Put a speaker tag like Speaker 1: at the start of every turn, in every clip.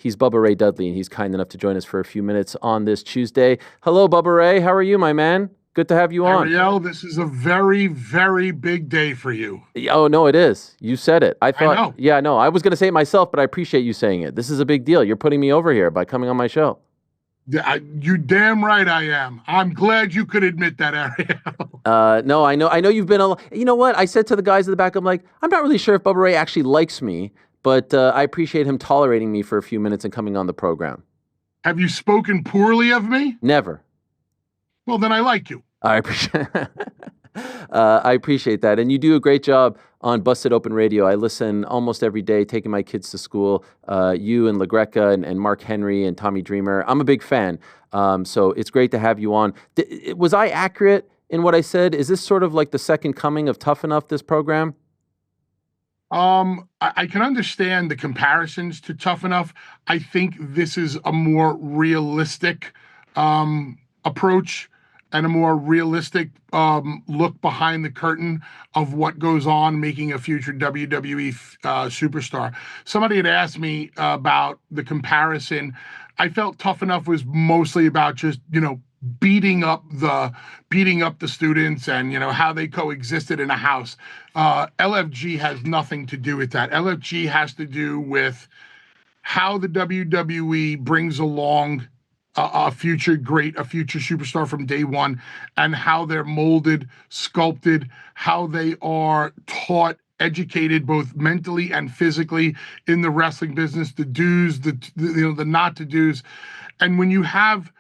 Speaker 1: He's Bubba Ray Dudley, and he's kind enough to join us for a few minutes on this Tuesday. Hello, Bubba Ray. How are you, my man? Good to have you on.
Speaker 2: Ariel, this is a very, very big day for you.
Speaker 1: Oh, no, it is. You said it. I
Speaker 2: I
Speaker 1: thought,
Speaker 2: know.
Speaker 1: yeah, no, I was going to say it myself, but I appreciate you saying it. This is a big deal. You're putting me over here by coming on my show.
Speaker 2: You damn right I am. I'm glad you could admit that, Ariel.
Speaker 1: No, I know you've been you know what? I said to the guys in the back, I'm like, I'm not really sure if Bubba Ray actually likes me, but I appreciate him tolerating me for a few minutes and coming on the program.
Speaker 2: Have you spoken poorly of me?
Speaker 1: Never.
Speaker 2: Well, then I like you.
Speaker 1: I appreciate I appreciate that. And you do a great job on Busted Open Radio. I listen almost every day, taking my kids to school. You and LaGreca and Mark Henry and Tommy Dreamer. I'm a big fan. So it's great to have you on. Was I accurate in what I said? Is this sort of like the second coming of Tough Enough, this program?
Speaker 2: I can understand the comparisons to Tough Enough. I think this is a more realistic approach and a more realistic look behind the curtain of what goes on making a future WWE superstar. Somebody had asked me about the comparison. I felt Tough Enough was mostly about just, beating up the students and, how they coexisted in a house. LFG has nothing to do with that. LFG has to do with how the WWE brings along a future superstar from day one, and how they're molded, sculpted, how they are taught, educated both mentally and physically in the wrestling business, the do's, the not to do's. And when you have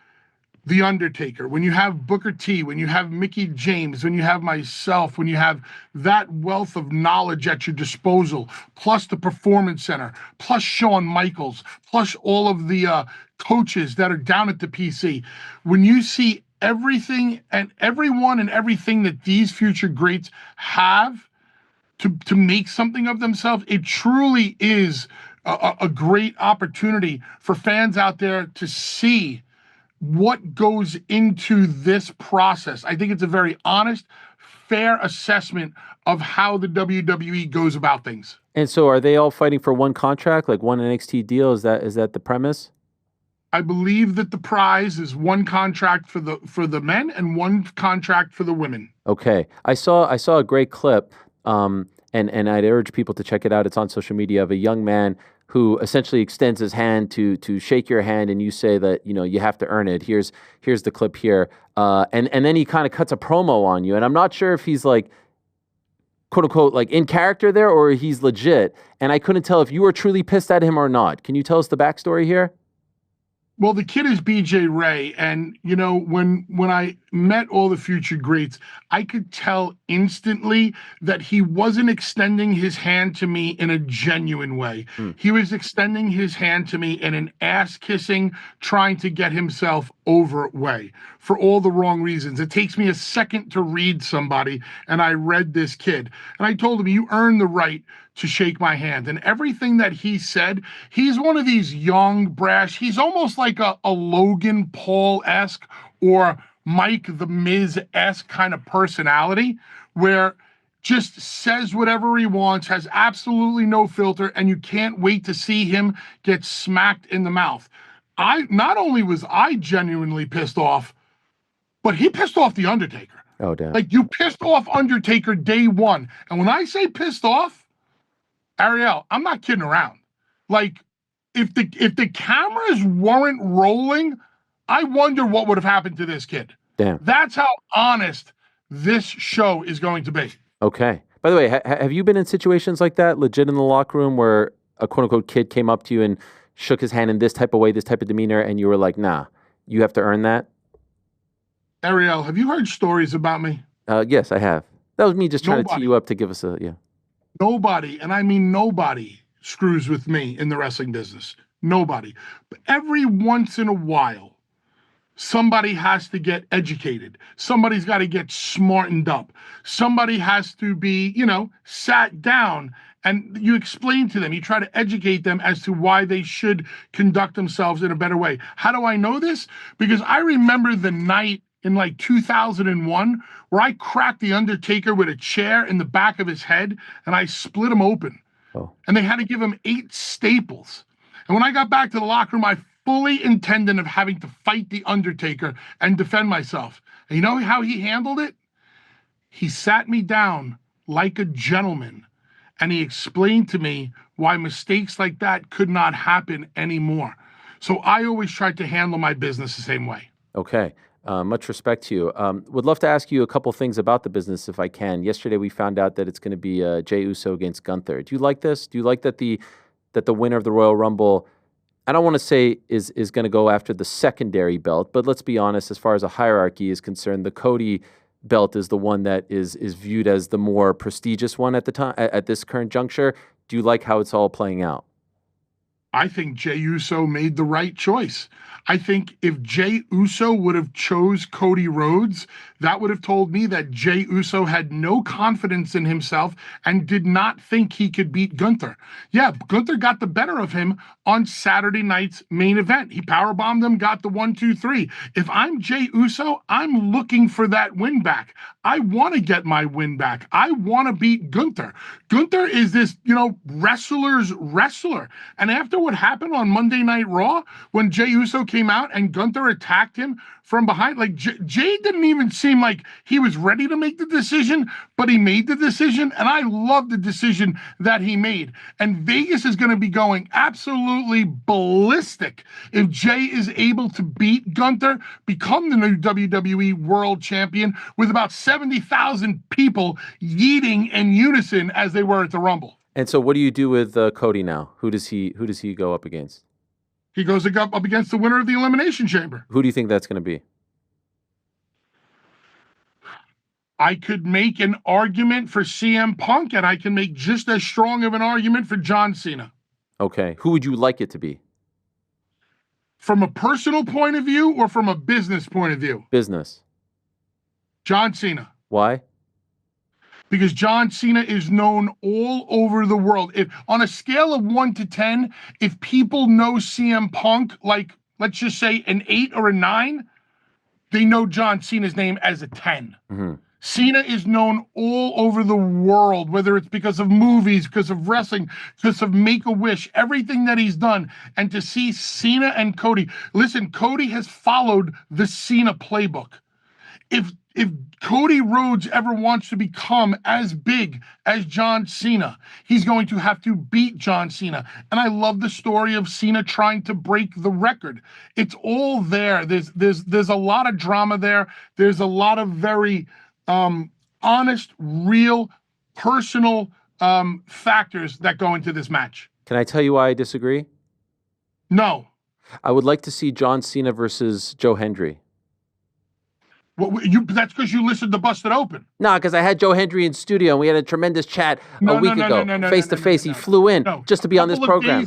Speaker 2: The Undertaker, when you have Booker T, when you have Mickey James, when you have myself, when you have that wealth of knowledge at your disposal, plus the Performance Center, plus Shawn Michaels, plus all of the coaches that are down at the PC, when you see everything and everyone and everything that these future greats have to make something of themselves, it truly is a great opportunity for fans out there to see what goes into this process. I think it's a very honest, fair assessment of how the WWE goes about things.
Speaker 1: And so are they all fighting for one contract, like one NXT deal? Is that the premise?
Speaker 2: I believe that the prize is one contract for the men and one contract for the women.
Speaker 1: Okay. I saw a great clip, and I'd urge people to check it out. It's on social media, of a young man who essentially extends his hand to shake your hand, and you say that, you have to earn it. Here's the clip here. And then he kind of cuts a promo on you. And I'm not sure if he's like, quote unquote, like in character there, or he's legit. And I couldn't tell if you were truly pissed at him or not. Can you tell us the backstory here?
Speaker 2: Well, the kid is BJ Ray, and when I met all the future greats, I could tell instantly that he wasn't extending his hand to me in a genuine way. He was extending his hand to me in an ass-kissing, trying to get himself over way, for all the wrong reasons. It takes me a second to read somebody, and I read this kid, and I told him, you earn the right to shake my hand. And everything that he said, he's one of these young, brash, he's almost like a Logan Paul-esque or Mike the Miz-esque kind of personality, where just says whatever he wants, has absolutely no filter, and you can't wait to see him get smacked in the mouth. Not only was I genuinely pissed off, but he pissed off The Undertaker.
Speaker 1: Oh, damn.
Speaker 2: Like, you pissed off Undertaker day one. And when I say pissed off, Ariel, I'm not kidding around. Like, if the cameras weren't rolling, I wonder what would have happened to this kid.
Speaker 1: Damn.
Speaker 2: That's how honest this show is going to be.
Speaker 1: Okay. By the way, have you been in situations like that, legit in the locker room, where a quote unquote kid came up to you and shook his hand in this type of way, this type of demeanor, and you were like, nah, you have to earn that?
Speaker 2: Ariel, have you heard stories about me?
Speaker 1: Yes, I have. That was me just trying to tee
Speaker 2: Nobody.
Speaker 1: you up to give us yeah.
Speaker 2: Nobody, and I mean nobody, screws with me in the wrestling business. Nobody. But every once in a while, somebody has to get educated. Somebody's got to get smartened up. Somebody has to be, sat down, and you explain to them, you try to educate them as to why they should conduct themselves in a better way. How do I know this? Because I remember the night in like 2001 where I cracked The Undertaker with a chair in the back of his head, and I split him open.
Speaker 1: Oh.
Speaker 2: And they had to give him 8 staples. And when I got back to the locker room, I fully intended of having to fight The Undertaker and defend myself. And you know how he handled it? He sat me down like a gentleman, and he explained to me why mistakes like that could not happen anymore. So I always tried to handle my business the same way.
Speaker 1: Okay. Much respect to you. Would love to ask you a couple things about the business if I can. Yesterday we found out that it's going to be Jey Uso against Gunther. Do you like this? Do you like that the winner of the Royal Rumble, I don't want to say is going to go after the secondary belt, but let's be honest, as far as a hierarchy is concerned, the Cody belt is the one that is viewed as the more prestigious one at the time at this current juncture. Do you like how it's all playing out?
Speaker 2: I think Jey Uso made the right choice. I think if Jey Uso would have chose Cody Rhodes, that would have told me that Jey Uso had no confidence in himself and did not think he could beat Gunther. Yeah, Gunther got the better of him on Saturday night's main event. He powerbombed him, got the 1-2-3. If I'm Jey Uso, I'm looking for that win back. I want to get my win back. I want to beat Gunther. Gunther is this, wrestler's wrestler. And after what happened on Monday Night Raw, when Jey Uso came out and Gunther attacked him from behind, like Jey didn't even seem like he was ready to make the decision, but he made the decision. And I love the decision that he made. And Vegas is going to be going absolutely ballistic if Jey is able to beat Gunther, become the new WWE World Champion with about 70,000 people yeeting in unison as they were at the Rumble.
Speaker 1: And so what do you do with Cody now? Who does he go up against?
Speaker 2: He goes up against the winner of the Elimination Chamber.
Speaker 1: Who do you think that's going to be?
Speaker 2: I could make an argument for CM Punk, and I can make just as strong of an argument for John Cena.
Speaker 1: Okay. Who would you like it to be?
Speaker 2: From a personal point of view or from a business point of view?
Speaker 1: Business.
Speaker 2: John Cena.
Speaker 1: Why?
Speaker 2: Because John Cena is known all over the world. If on a scale of 1 to 10, if people know CM Punk, like, let's just say an 8 or a 9, they know John Cena's name as a 10.
Speaker 1: Mm-hmm.
Speaker 2: Cena is known all over the world, whether it's because of movies, because of wrestling, because of Make-A-Wish, everything that he's done. And to see Cena and Cody, listen, Cody has followed the Cena playbook. If Cody Rhodes ever wants to become as big as John Cena, he's going to have to beat John Cena. And I love the story of Cena trying to break the record. It's all there. There's a lot of drama there. There's a lot of very honest, real, personal factors that go into this match.
Speaker 1: Can I tell you why I disagree?
Speaker 2: No.
Speaker 1: I would like to see John Cena versus Joe Hendry.
Speaker 2: That's because you listened to Busted Open.
Speaker 1: No, because I had Joe Hendry in studio and we had a tremendous chat a week ago, face to face. He flew in just to be on this program.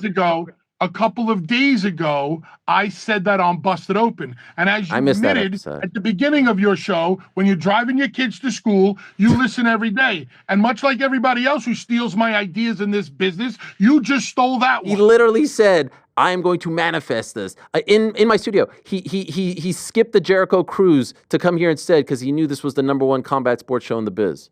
Speaker 2: A couple of days ago, I said that on Busted Open. And as you admitted at the beginning of your show, when you're driving your kids to school, you listen every day. And much like everybody else who steals my ideas in this business, you just stole that one.
Speaker 1: He literally said, I am going to manifest this. In my studio, he skipped the Jericho cruise to come here instead because he knew this was the #1 combat sports show in the biz.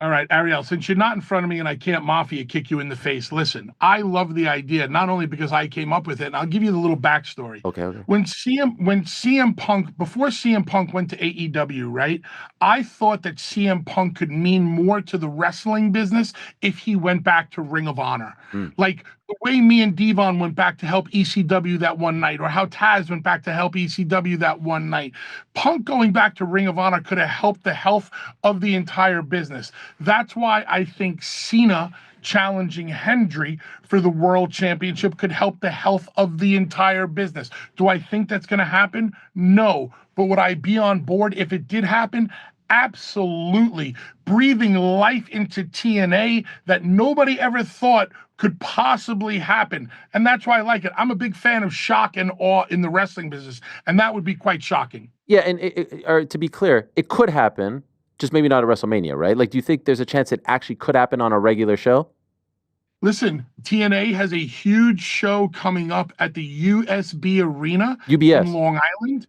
Speaker 2: All right, Ariel, since you're not in front of me and I can't mafia kick you in the face, listen, I love the idea, not only because I came up with it, and I'll give you the little backstory.
Speaker 1: Okay.
Speaker 2: When CM Punk, before CM Punk went to AEW, right, I thought that CM Punk could mean more to the wrestling business if he went back to Ring of Honor. Like the way me and Devon went back to help ECW that one night, or how Taz went back to help ECW that one night. Punk going back to Ring of Honor could have helped the health of the entire business. That's why I think Cena challenging Hendry for the World Championship could help the health of the entire business. Do I think that's going to happen? No. But would I be on board if it did happen? Absolutely. Breathing life into TNA that nobody ever thought could possibly happen. And that's why I like it. I'm a big fan of shock and awe in the wrestling business, and that would be quite shocking.
Speaker 1: Yeah, and to be clear, it could happen, just maybe not at WrestleMania, right? Like, do you think there's a chance it actually could happen on a regular show?
Speaker 2: Listen, TNA has a huge show coming up at the USB Arena
Speaker 1: UBS.
Speaker 2: in Long Island.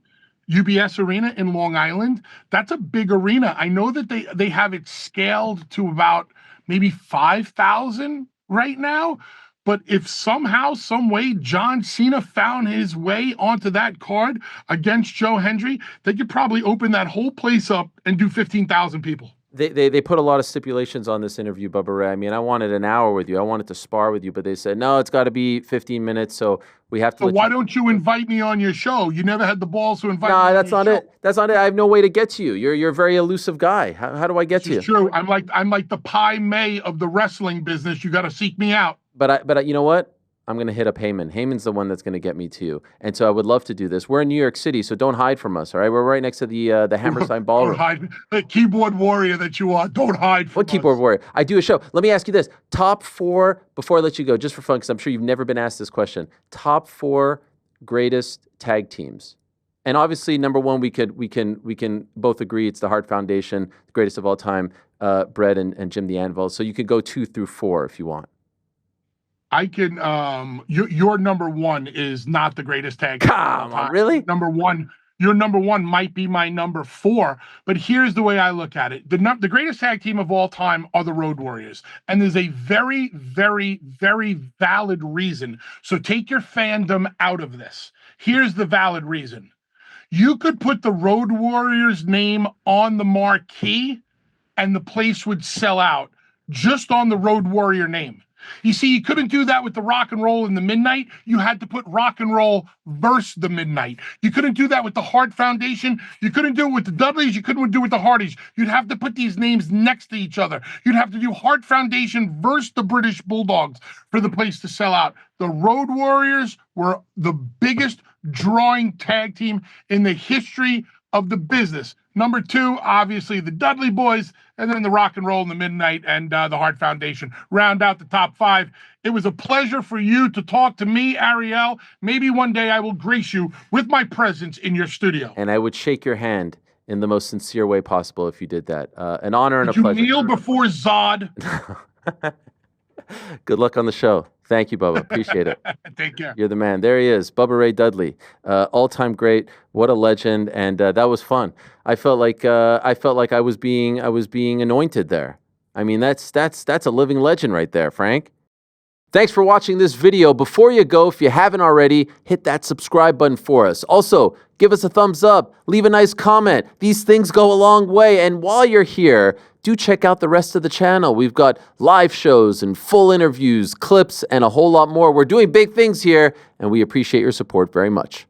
Speaker 2: UBS Arena in Long Island. That's a big arena. I know that they have it scaled to about maybe 5,000 right now, But if somehow, some way, John Cena found his way onto that card against Joe Hendry, they could probably open that whole place up and do 15,000 people.
Speaker 1: They put a lot of stipulations on this interview, Bubba Ray. I mean, I wanted an hour with you. I wanted to spar with you, but they said, no, it's got to be 15 minutes, so we have to
Speaker 2: So why don't you invite me on your show? You never had the balls to invite me on
Speaker 1: that's
Speaker 2: your
Speaker 1: not
Speaker 2: show.
Speaker 1: it. That's not it. I have no way to get to you. You're a very elusive guy. How do I get to you?
Speaker 2: It's true. I'm like the Pai Mei of the wrestling business. You got to seek me out.
Speaker 1: But you know what? I'm going to hit up Heyman. Heyman's the one that's going to get me to you. And so I would love to do this. We're in New York City, so don't hide from us, all right? We're right next to the Hammerstein Ballroom.
Speaker 2: Don't hide. The keyboard warrior that you are, don't hide from
Speaker 1: What keyboard warrior? I do a show. Let me ask you this. Top 4, before I let you go, just for fun, because I'm sure you've never been asked this question. Top 4 greatest tag teams. And obviously, number 1, we can both agree it's the Hart Foundation, the greatest of all time, Brett and Jim the Anvil. So you could go 2 through 4 if you want.
Speaker 2: I can. Your number 1 is not the greatest tag.
Speaker 1: Come on, really?
Speaker 2: Number 1. Your number 1 might be my number 4, but here's the way I look at it: the greatest tag team of all time are the Road Warriors, and there's a very, very, very valid reason. So take your fandom out of this. Here's the valid reason: you could put the Road Warriors name on the marquee, and the place would sell out just on the Road Warrior name. You see, you couldn't do that with the Rock and Roll in the Midnight. You had to put Rock and Roll versus the Midnight. You couldn't do that with the Hart Foundation. You couldn't do it with the Dudleys. You couldn't do it with the Hardys. You'd have to put these names next to each other. You'd have to do Hart Foundation versus the British Bulldogs for the place to sell out. The Road Warriors were the biggest drawing tag team in the history of the business. Number 2, obviously, the Dudley Boys, and then the Rock and Roll in the Midnight and the Hart Foundation round out the top 5. It was a pleasure for you to talk to me, Ariel. Maybe one day I will grace you with my presence in your studio.
Speaker 1: And I would shake your hand in the most sincere way possible if you did that. An honor and a pleasure.
Speaker 2: You kneel before Zod.
Speaker 1: Good luck on the show. Thank you, Bubba. Appreciate it.
Speaker 2: Take care.
Speaker 1: You're the man. There he is, Bubba Ray Dudley, all-time great. What a legend, and that was fun. I felt like I was being anointed there. I mean, that's a living legend right there, Frank. Thanks for watching this video. Before you go, if you haven't already, hit that subscribe button for us. Also, give us a thumbs up, leave a nice comment. These things go a long way. And while you're here, do check out the rest of the channel. We've got live shows and full interviews, clips, and a whole lot more. We're doing big things here, and we appreciate your support very much.